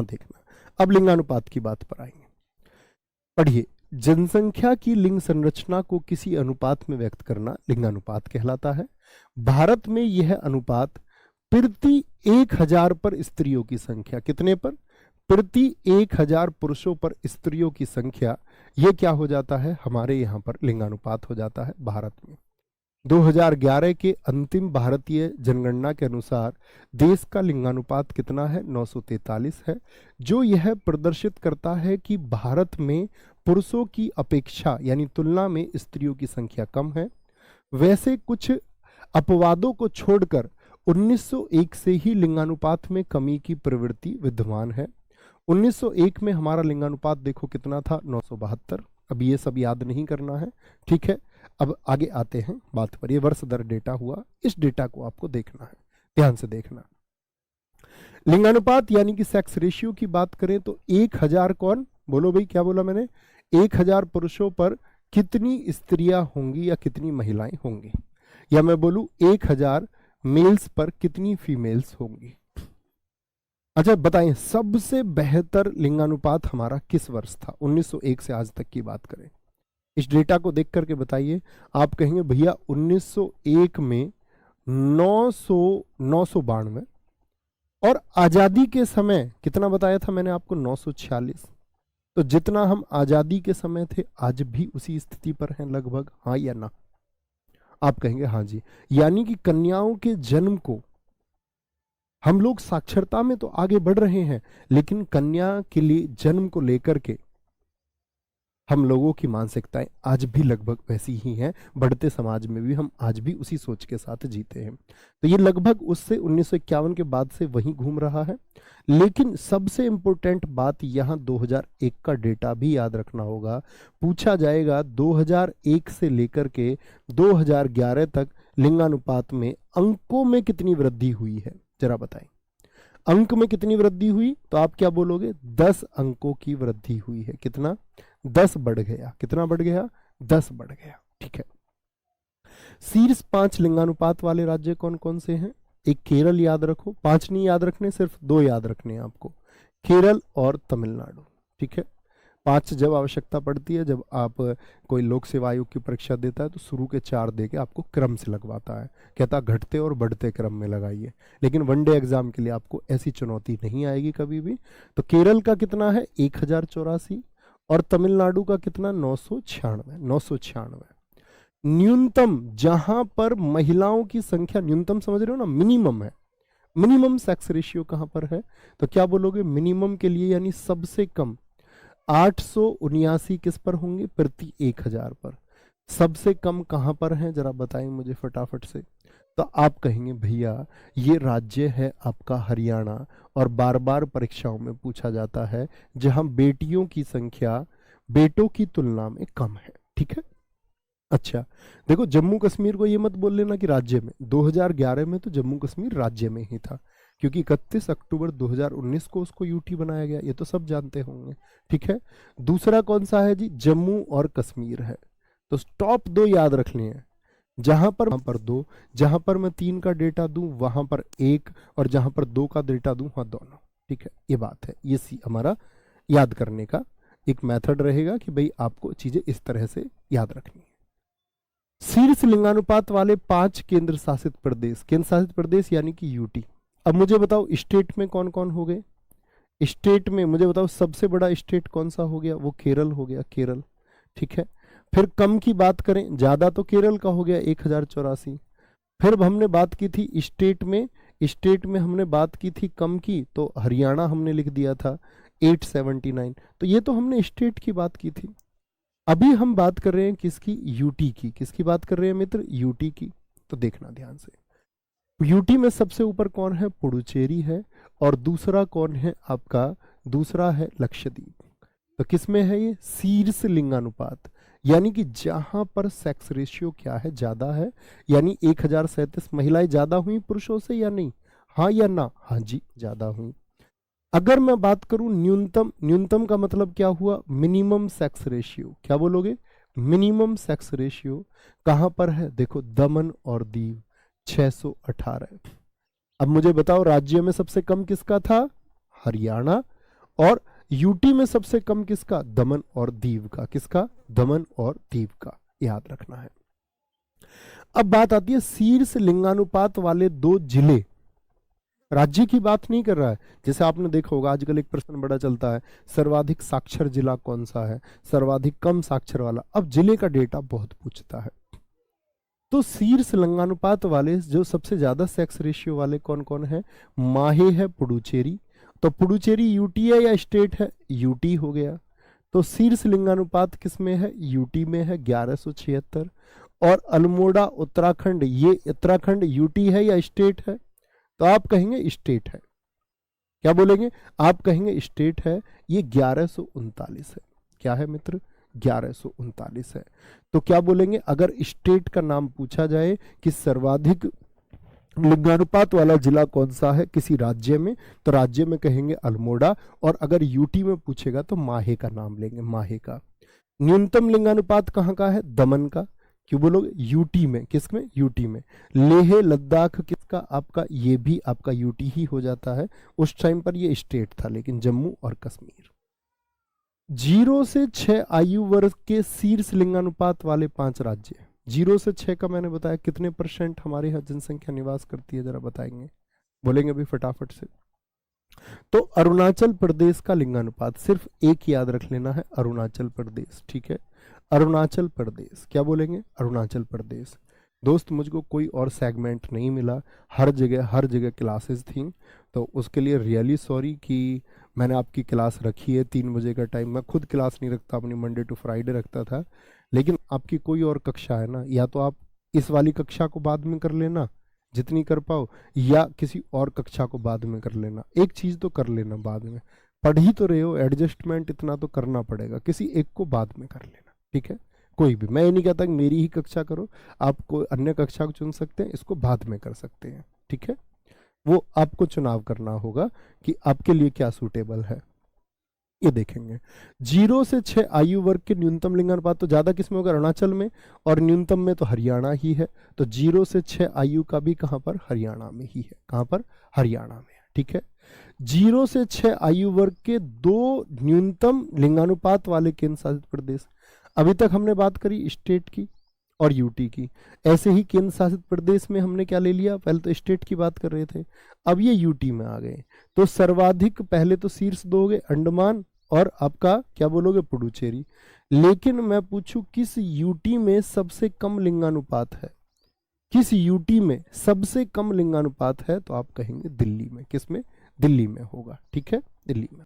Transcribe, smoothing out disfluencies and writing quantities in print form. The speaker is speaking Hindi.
यहां देखना। अब लिंगानुपात की बात पर आएंगे। पढ़िए, जनसंख्या की लिंग संरचना को किसी अनुपात में व्यक्त करना लिंगानुपात कहलाता है। भारत में यह अनुपात प्रति 1000 पर स्त्रियों की संख्या, कितने पर? प्रति 1000 पुरुषों पर स्त्रियों की संख्या, यह क्या हो जाता है? हमारे यहां पर लिंगानुपात हो जाता है भारत में। 2011 के अंतिम भारतीय जनगणना के अनुसार देश का लिंगानुपात कितना है? 943 है, जो यह प्रदर्शित करता है कि भारत में पुरुषों की अपेक्षा यानी तुलना में स्त्रियों की संख्या कम है। वैसे कुछ अपवादों को छोड़कर 1901 से ही लिंगानुपात में कमी की प्रवृत्ति विद्यमान है। 1901 में हमारा लिंगानुपात देखो कितना था? 972। अब ये सब याद नहीं करना है, ठीक है। अब आगे आते हैं बात पर। ये वर्ष दर डेटा हुआ, इस डेटा को आपको देखना है, ध्यान से देखना। लिंगानुपात यानी कि सेक्स रेशियो की बात करें तो 1000 कौन? बोलो भाई, क्या बोला मैंने? 1000 पुरुषों पर कितनी स्त्रियां होंगी या कितनी महिलाएं होंगी? या मैं बोलूं 1000 मेल्स पर कितनी फीमेल्स होंगी? अच्छा बताएं, सबसे बेहतर लिंगानुपात हमारा किस वर्ष था? 1901 से आज तक की बात करें, इस डेटा को देख करके बताइए। आप कहेंगे भैया 1901 में 992 और आजादी के समय कितना बताया था मैंने आपको? 946। तो जितना हम आजादी के समय थे आज भी उसी स्थिति पर हैं लगभग, हाँ या ना? आप कहेंगे हाँ जी। यानी कि कन्याओं के जन्म को हम लोग साक्षरता में तो आगे बढ़ रहे हैं, लेकिन कन्या के लिए जन्म को लेकर के हम लोगों की मानसिकताएं आज भी लगभग वैसी ही हैं। बढ़ते समाज में भी हम आज भी उसी सोच के साथ जीते हैं। तो ये लगभग उससे 1951 के बाद से वहीं घूम रहा है। लेकिन सबसे इंपॉर्टेंट बात यहां 2001 का डेटा भी याद रखना होगा। पूछा जाएगा 2001 से लेकर के 2011 तक लिंगानुपात में अंकों में कितनी वृद्धि हुई है, जरा बताएं। अंक में कितनी वृद्धि हुई? तो आप क्या बोलोगे? 10 अंकों की वृद्धि हुई है। कितना? 10 बढ़ गया। कितना बढ़ गया? 10 बढ़ गया, ठीक है। शीर्ष 5 लिंगानुपात वाले राज्य कौन कौन से हैं? एक केरल याद रखो, 5 नहीं याद रखने, सिर्फ 2 याद रखने हैं आपको, केरल और तमिलनाडु, ठीक है। 5 जब आवश्यकता पड़ती है, जब आप कोई लोक सेवा आयोग की परीक्षा देता है तो शुरू के 4 देके आपको क्रम से लगवाता है, कहता घटते और बढ़ते क्रम में लगाइए। लेकिन वनडे एग्जाम के लिए आपको ऐसी चुनौती नहीं आएगी कभी भी। तो केरल का कितना है? 1084 और तमिलनाडु का कितना? 996। न्यूनतम जहां पर महिलाओं की संख्या, न्यूनतम समझ रहे हो ना, मिनिमम है, मिनिमम सेक्स रेशियो कहां पर है? तो क्या बोलोगे? मिनिमम के लिए यानी सबसे कम 879 किस पर होंगे? प्रति 1000 पर। सबसे कम कहां पर है, जरा बताएं मुझे फटाफट से। तो आप कहेंगे भैया ये राज्य है आपका हरियाणा, और बार बार परीक्षाओं में पूछा जाता है जहां बेटियों की संख्या बेटों की तुलना में कम है, ठीक है। अच्छा देखो, जम्मू कश्मीर को ये मत बोल लेना कि राज्य में, 2011 में तो जम्मू कश्मीर राज्य में ही था, क्योंकि 31 अक्टूबर 2019 को उसको यूटी बनाया गया, ये तो सब जानते होंगे, ठीक है। दूसरा कौन सा है जी? जम्मू और कश्मीर है। तो टॉप 2 याद रखने हैं, जहां पर 2, जहां पर मैं 3 का डेटा दूं वहां पर 1, और जहां पर 2 का डेटा दूं वहां दोनों, ठीक है। ये बात है, ये हमारा याद करने का एक मेथड रहेगा कि भाई आपको चीजें इस तरह से याद रखनी है। शीर्ष लिंगानुपात वाले 5 केंद्र शासित प्रदेश, केंद्र शासित प्रदेश यानी कि यूटी। अब मुझे बताओ स्टेट में कौन कौन हो गए? स्टेट में मुझे बताओ सबसे बड़ा स्टेट कौन सा हो गया? वो केरल हो गया, केरल, ठीक है। फिर कम की बात करें, ज्यादा तो केरल का हो गया 1084। फिर हमने बात की थी स्टेट में हमने बात की थी कम की, तो हरियाणा हमने लिख दिया था 879। तो ये तो हमने स्टेट की बात की थी। अभी हम बात कर रहे हैं किसकी? यूटी की। किसकी बात कर रहे हैं मित्र? यूटी की। तो देखना ध्यान से, यूटी में सबसे ऊपर कौन है? पुडुचेरी है, और दूसरा कौन है आपका? दूसरा है लक्षद्वीप। तो किसमें है ये? शीर्ष लिंगानुपात, यानी कि जहां पर सेक्स रेशियो क्या है? ज्यादा है, यानी 1037 महिलाएं ज्यादा हुई पुरुषों से या नहीं? हाँ या ना? हाँ जी, ज्यादा हुई। अगर मैं बात करूं न्यूनतम, न्यूनतम का मतलब क्या हुआ? Minimum sex ratio. क्या बोलोगे? मिनिमम सेक्स रेशियो कहां पर है? देखो दमन और दीव 618। अब मुझे बताओ राज्य में सबसे कम किसका था? हरियाणा, और यूटी में सबसे कम किसका? दमन और दीव का। किसका? दमन और दीव का, याद रखना है। अब बात आती है शीर्ष लिंगानुपात वाले 2 जिले। राज्य की बात नहीं कर रहा है। जैसे आपने देखा होगा आजकल एक प्रश्न बड़ा चलता है, सर्वाधिक साक्षर जिला कौन सा है, सर्वाधिक कम साक्षर वाला। अब जिले का डेटा बहुत पूछता है। तो शीर्ष लिंगानुपात वाले जो सबसे ज्यादा सेक्स रेशियो वाले कौन कौन है? माहे है, पुडुचेरी। तो पुडुचेरी यूटी है या स्टेट है? यूटी हो गया। तो शीर्ष लिंगानुपात किसमें है? यूटी में है, 1176। और अल्मोड़ा उत्तराखंड, ये उत्तराखंड यूटी है या स्टेट है? तो आप कहेंगे स्टेट है। क्या बोलेंगे? आप कहेंगे स्टेट है। ये 1139 है। क्या है मित्र? 1139 है। तो क्या बोलेंगे अगर स्टेट का नाम पूछा जाए कि सर्वाधिक लिंगानुपात वाला जिला कौन सा है किसी राज्य में, तो राज्य में कहेंगे अल्मोड़ा। और अगर यूटी में पूछेगा तो माहे का नाम लेंगे, माहे का। न्यूनतम लिंगानुपात कहाँ का है? दमन का। क्यों बोलोगे? यूटी में। किसमें? यूटी में। लेह लद्दाख किसका? आपका, ये भी आपका यूटी ही हो जाता है। उस टाइम पर ये स्टेट था, लेकिन जम्मू और कश्मीर। 0 से 6 आयु वर्ग के शीर्ष लिंगानुपात वाले 5 राज्य। 0 से 6 का मैंने बताया कितने % हमारे यहाँ जनसंख्या निवास करती है, जरा बताएंगे? बोलेंगे अभी फटाफट से। तो अरुणाचल प्रदेश का लिंगानुपात सिर्फ एक याद रख लेना है, अरुणाचल प्रदेश। ठीक है, अरुणाचल प्रदेश। क्या बोलेंगे? अरुणाचल प्रदेश। दोस्त मुझको कोई और सेगमेंट नहीं मिला, हर जगह क्लासेस थी, तो उसके लिए रियली सॉरी कि मैंने आपकी क्लास रखी है 3 बजे का टाइम। मैं खुद क्लास नहीं रखता, अपनी मंडे टू फ्राइडे रखता था। लेकिन आपकी कोई और कक्षा है ना, या तो आप इस वाली कक्षा को बाद में कर लेना जितनी कर पाओ, या किसी और कक्षा को बाद में कर लेना। एक चीज़ तो कर लेना बाद में, पढ़ ही तो रहे हो, एडजस्टमेंट इतना तो करना पड़ेगा, किसी एक को बाद में कर लेना। ठीक है, कोई भी, मैं ये नहीं कहता कि मेरी ही कक्षा करो, आप कोई अन्य कक्षा को चुन सकते हैं, इसको बाद में कर सकते हैं। ठीक है, वो आपको चुनाव करना होगा कि आपके लिए क्या सूटेबल है, ये देखेंगे। 0 से 6 आयु वर्ग के न्यूनतम लिंगानुपात तो ज्यादा किसमें होगा? अरुणाचल में। और न्यूनतम में तो हरियाणा ही है। तो 0 से 6 आयु का भी कहां पर? हरियाणा में ही है। कहां पर? हरियाणा में। ठीक है, 0 से 6 आयु वर्ग के 2 न्यूनतम लिंगानुपात वाले केंद्र शासित प्रदेश। अभी तक हमने बात करी स्टेट की और यूटी की। ऐसे ही केंद्र शासित प्रदेश में हमने क्या ले लिया? पहले तो स्टेट की बात कर रहे थे, अब ये यूटी में आ गए। तो सर्वाधिक पहले तो शीर्ष 2 हो गए, अंडमान और आपका क्या बोलोगे? पुडुचेरी। लेकिन मैं पूछूं किस यूटी में सबसे कम लिंगानुपात है? किस यूटी में सबसे कम लिंगानुपात है? तो आप कहेंगे दिल्ली में। किस में? दिल्ली में होगा। ठीक है, दिल्ली में।